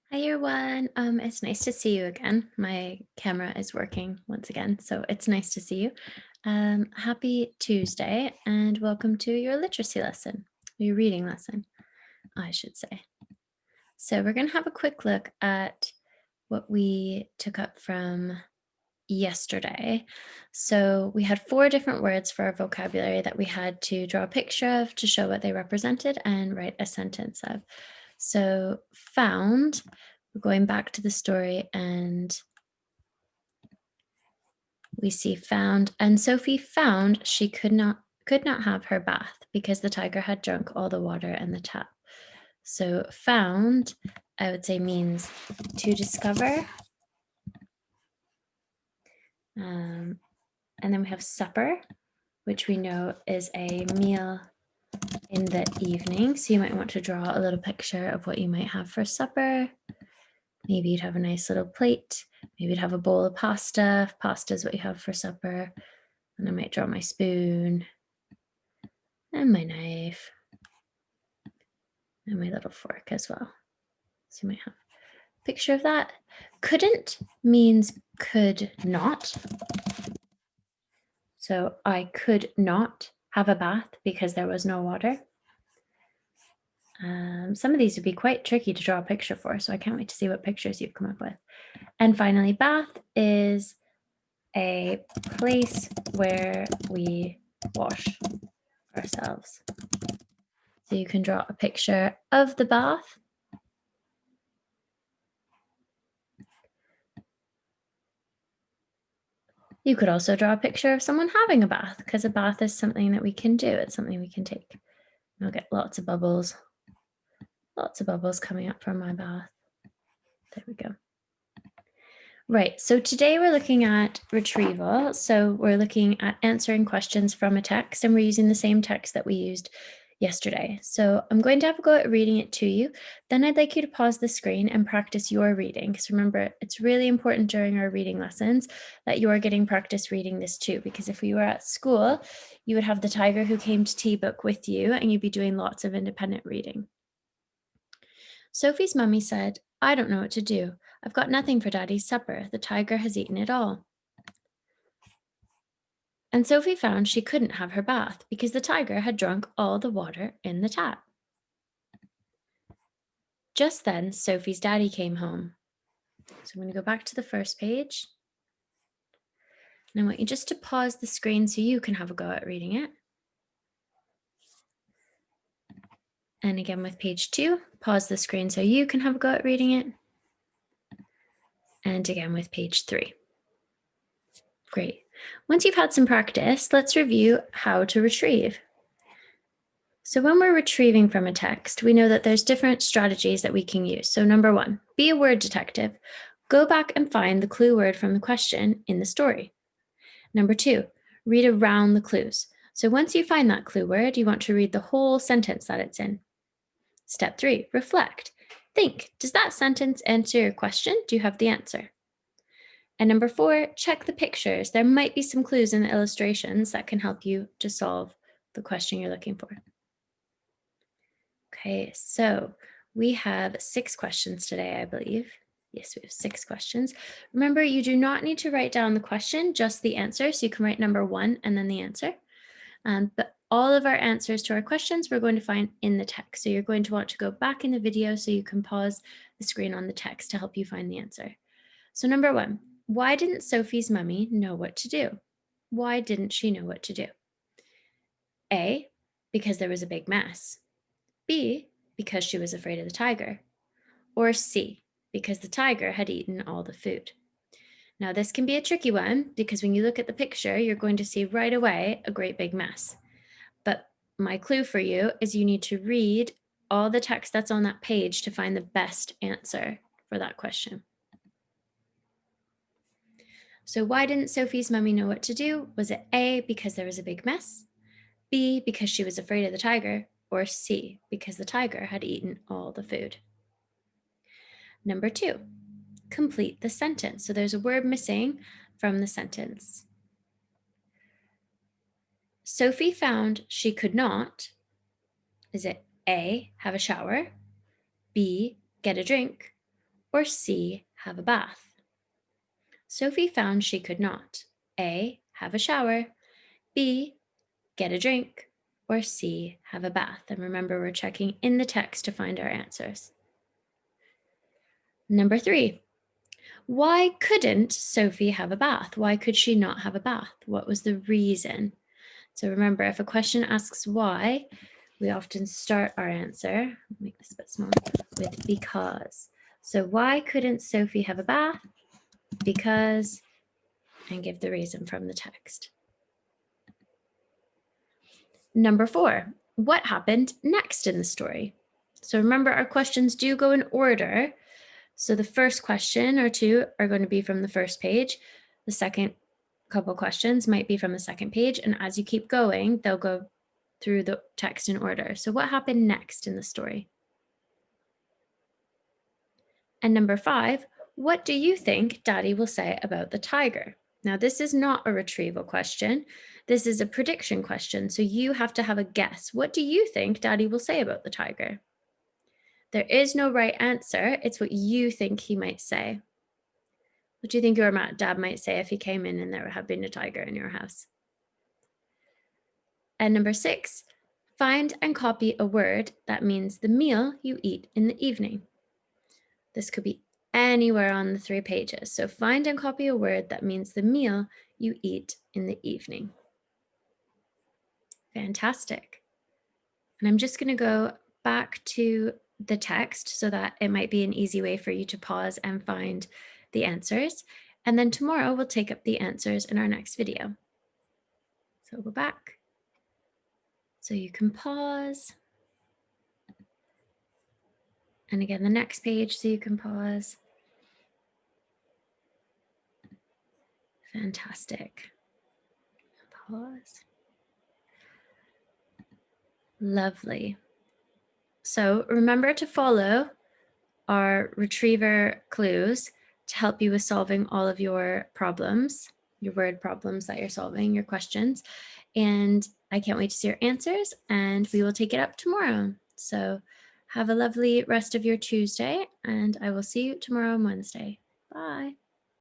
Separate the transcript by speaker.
Speaker 1: Hi everyone. It's nice to see you again. My camera is working once again, so it's nice to see you. Happy Tuesday and welcome to your literacy lesson, your reading lesson, I should say. So we're going to have a quick look at what we took up from yesterday. So we had 4 different words for our vocabulary that we had to draw a picture of to show what they represented and write a sentence of. So found, we're going back to the story and we see found, and Sophie found she could not have her bath because the tiger had drunk all the water in the tap. So found, I would say, means to discover. And then we have supper, which we know is a meal in the evening. So you might want to draw a little picture of what you might have for supper. Maybe you'd have a nice little plate. Maybe you'd have a bowl of pasta. If pasta is what you have for supper. And I might draw my spoon and my knife and my little fork as well. So you might have a picture of that. Couldn't means could not. So I could not have a bath because there was no water. Some of these would be quite tricky to draw a picture for, so I can't wait to see what pictures you've come up with. And finally, bath is a place where we wash ourselves. So you can draw a picture of the bath. You could also draw a picture of someone having a bath, because a bath is something that we can do. It's something we can take. I'll get lots of bubbles coming up from my bath. There we go. Right, so today we're looking at retrieval. So we're looking at answering questions from a text, and we're using the same text that we used yesterday. So I'm going to have a go at reading it to you. Then I'd like you to pause the screen and practice your reading. Because remember, it's really important during our reading lessons that you are getting practice reading this too. Because if we were at school, you would have the Tiger Who Came to Tea book with you, and you'd be doing lots of independent reading. Sophie's mummy said, "I don't know what to do. I've got nothing for Daddy's supper. The tiger has eaten it all." And Sophie found she couldn't have her bath because the tiger had drunk all the water in the tap. Just then, Sophie's daddy came home. So I'm going to go back to the first page. And I want you just to pause the screen so you can have a go at reading it. And again with page 2, pause the screen so you can have a go at reading it. And again with page 3. Great. Once you've had some practice, let's review how to retrieve. So when we're retrieving from a text, we know that there's different strategies that we can use. So number 1, be a word detective. Go back and find the clue word from the question in the story. Number 2, read around the clues. So once you find that clue word, you want to read the whole sentence that it's in. Step 3, reflect. Think, does that sentence answer your question? Do you have the answer? And number 4, check the pictures. There might be some clues in the illustrations that can help you to solve the question you're looking for. Okay, so we have 6 questions today, I believe. Yes, we have 6 questions. Remember, you do not need to write down the question, just the answer. So you can write number 1 and then the answer. But all of our answers to our questions, we're going to find in the text. So you're going to want to go back in the video so you can pause the screen on the text to help you find the answer. So number 1, why didn't Sophie's mummy know what to do? Why didn't she know what to do? A, because there was a big mess. B, because she was afraid of the tiger. Or C, because the tiger had eaten all the food. Now, this can be a tricky one because when you look at the picture, you're going to see right away a great big mess. But my clue for you is you need to read all the text that's on that page to find the best answer for that question. So why didn't Sophie's mummy know what to do? Was it A, because there was a big mess? B, because she was afraid of the tiger? Or C, because the tiger had eaten all the food? Number 2, complete the sentence. So there's a word missing from the sentence. Sophie found she could not. Is it A, have a shower? B, get a drink? or C, have a bath? Sophie found she could not. A, have a shower, B, get a drink, or C, have a bath. And remember, we're checking in the text to find our answers. Number 3, why couldn't Sophie have a bath? Why could she not have a bath? What was the reason? So remember, if a question asks why, we often start our answer, make this a bit small, with because. So why couldn't Sophie have a bath? Because, and give the reason from the text. Number 4, what happened next in the story? So remember, our questions do go in order. So the first question or two are going to be from the first page. The second couple questions might be from the second page. And as you keep going, they'll go through the text in order. So what happened next in the story? And number 5, what do you think Daddy will say about the tiger? Now, this is not a retrieval question. This is a prediction question. So you have to have a guess. What do you think Daddy will say about the tiger? There is no right answer. It's what you think he might say. What do you think your dad might say if he came in and there had been a tiger in your house? And number 6, find and copy a word that means the meal you eat in the evening. This could be anywhere on the 3 pages. So find and copy a word that means the meal you eat in the evening. Fantastic. And I'm just going to go back to the text so that it might be an easy way for you to pause and find the answers. And then tomorrow we'll take up the answers in our next video. So go back. So you can pause. And again, the next page so you can pause. Fantastic. Pause. Lovely. So remember to follow our retriever clues to help you with solving all of your problems, your word problems that you're solving, your questions. And I can't wait to see your answers, and we will take it up tomorrow. So have a lovely rest of your Tuesday, and I will see you tomorrow on Wednesday. Bye.